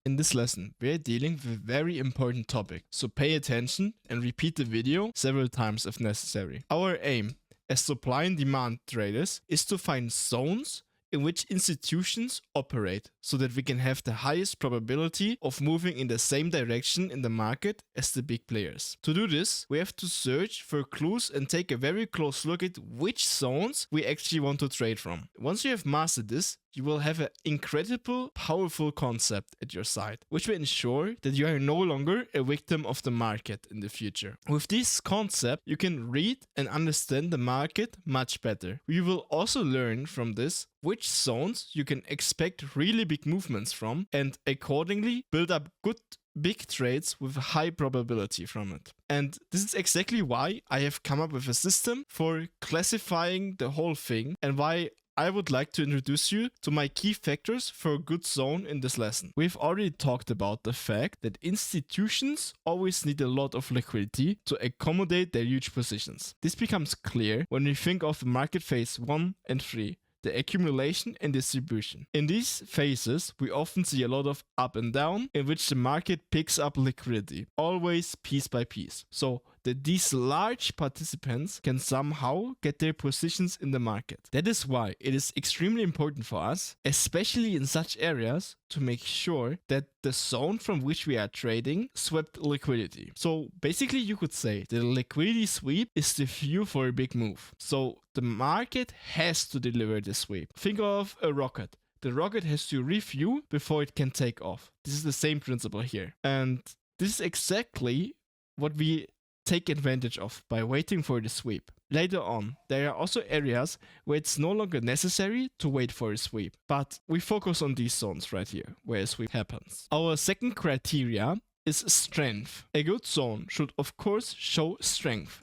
In this lesson, we are dealing with a very important topic, so pay attention and repeat the video several times if necessary. Our aim as supply and demand traders is to find zones in which institutions operate so that we can have the highest probability of moving in the same direction in the market as the big players. To do this, we have to search for clues and take a very close look at which zones we actually want to trade from. Once you have mastered this, you will have an incredible, powerful concept at your side, which will ensure that you are no longer a victim of the market in the future. With this concept, you can read and understand the market much better. We will also learn from this which zones you can expect really big movements from and accordingly build up good big trades with a high probability from it. And this is exactly why I have come up with a system for classifying the whole thing and why I would like to introduce you to my key factors for a good zone in this lesson. We've already talked about the fact that institutions always need a lot of liquidity to accommodate their huge positions. This becomes clear when we think of the market phase 1 and 3. The accumulation and distribution. In these phases, we often see a lot of up and down in which the market picks up liquidity, always piece by piece, so that these large participants can somehow get their positions in the market. That is why it is extremely important for us, especially in such areas, to make sure that the zone from which we are trading swept liquidity. So basically you could say that a liquidity sweep is the fuel for a big move. So the market has to deliver the sweep. Think of a rocket. The rocket has to refuel before it can take off. This is the same principle here. And this is exactly what we take advantage of by waiting for the sweep. Later on, there are also areas where it's no longer necessary to wait for a sweep, but we focus on these zones right here, where a sweep happens. Our second criteria is strength. A good zone should of course show strength.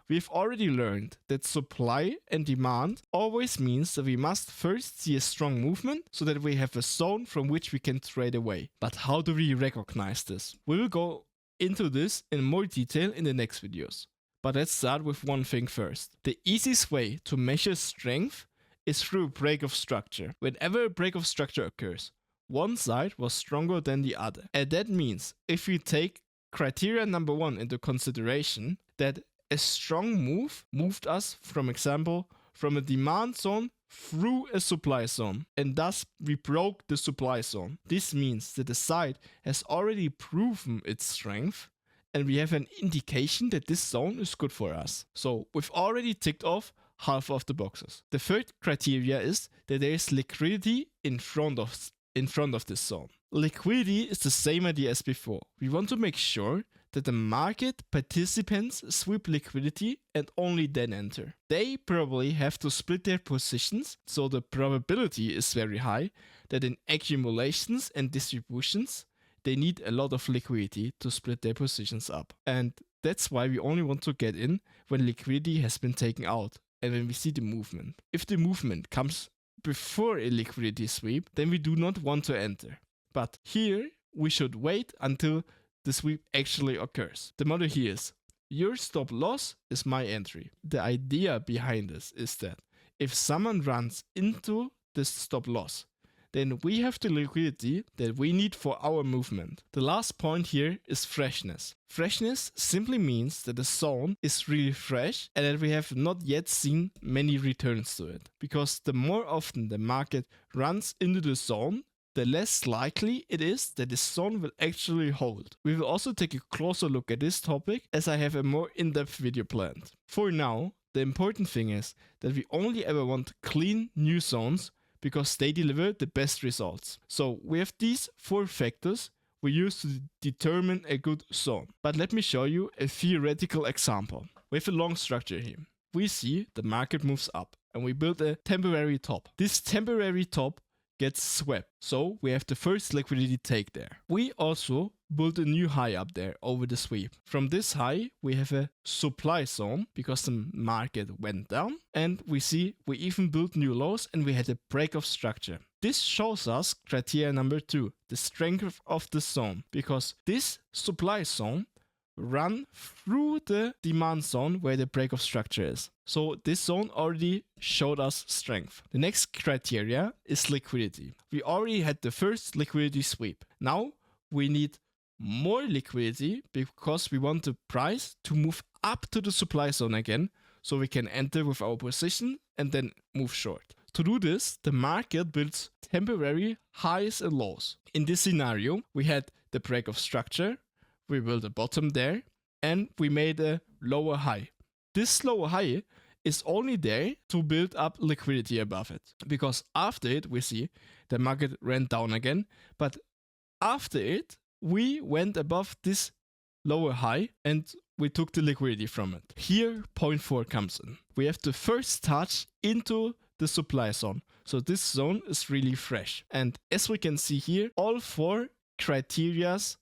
We've already learned that supply and demand always means that we must first see a strong movement so that we have a zone from which we can trade away. But how do we recognize this? We will go into this in more detail in the next videos. But let's start with one thing first. The easiest way to measure strength is through a break of structure. Whenever a break of structure occurs, one side was stronger than the other. And that means if we take criteria number 1 into consideration, that a strong move moved us, from example, from a demand zone through a supply zone, and thus we broke the supply zone. This means that the side has already proven its strength and we have an indication that this zone is good for us. So we've already ticked off half of the boxes. The third criteria is that there is liquidity in front of this zone. Liquidity is the same idea as before. We want to make sure that the market participants sweep liquidity and only then enter. They probably have to split their positions, so the probability is very high that in accumulations and distributions, they need a lot of liquidity to split their positions up. And that's why we only want to get in when liquidity has been taken out and when we see the movement. If the movement comes before a liquidity sweep, then we do not want to enter. But here, we should wait until the sweep actually occurs. The motto here is, your stop loss is my entry. The idea behind this is that if someone runs into this stop loss, then we have the liquidity that we need for our movement. The last point here is freshness. Freshness simply means that the zone is really fresh and that we have not yet seen many returns to it. Because the more often the market runs into the zone, the less likely it is that this zone will actually hold. We will also take a closer look at this topic as I have a more in-depth video planned. For now, the important thing is that we only ever want clean new zones because they deliver the best results. So we have these 4 factors we use to determine a good zone. But let me show you a theoretical example. We have a long structure here. We see the market moves up and we build a temporary top. This temporary top gets swept. So we have the first liquidity take there. We also build a new high up there over the sweep. From this high, we have a supply zone because the market went down. And we see we even built new lows and we had a break of structure. This shows us criteria number 2, the strength of the zone, because this supply zone run through the demand zone where the break of structure is. So this zone already showed us strength. The next criteria is liquidity. We already had the first liquidity sweep. Now we need more liquidity because we want the price to move up to the supply zone again, so we can enter with our position and then move short. To do this, the market builds temporary highs and lows. In this scenario, we had the break of structure, we built a bottom there, and we made a lower high. This lower high is only there to build up liquidity above it, because after it we see the market ran down again, but after it we went above this lower high and we took the liquidity from it. Here point 4 comes in. We have to first touch into the supply zone, so this zone is really fresh, and as we can see here, all 4 criterias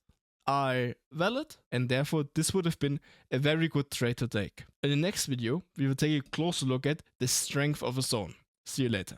are valid, and therefore this would have been a very good trade to take. In the next video, we will take a closer look at the strength of a zone. See you later.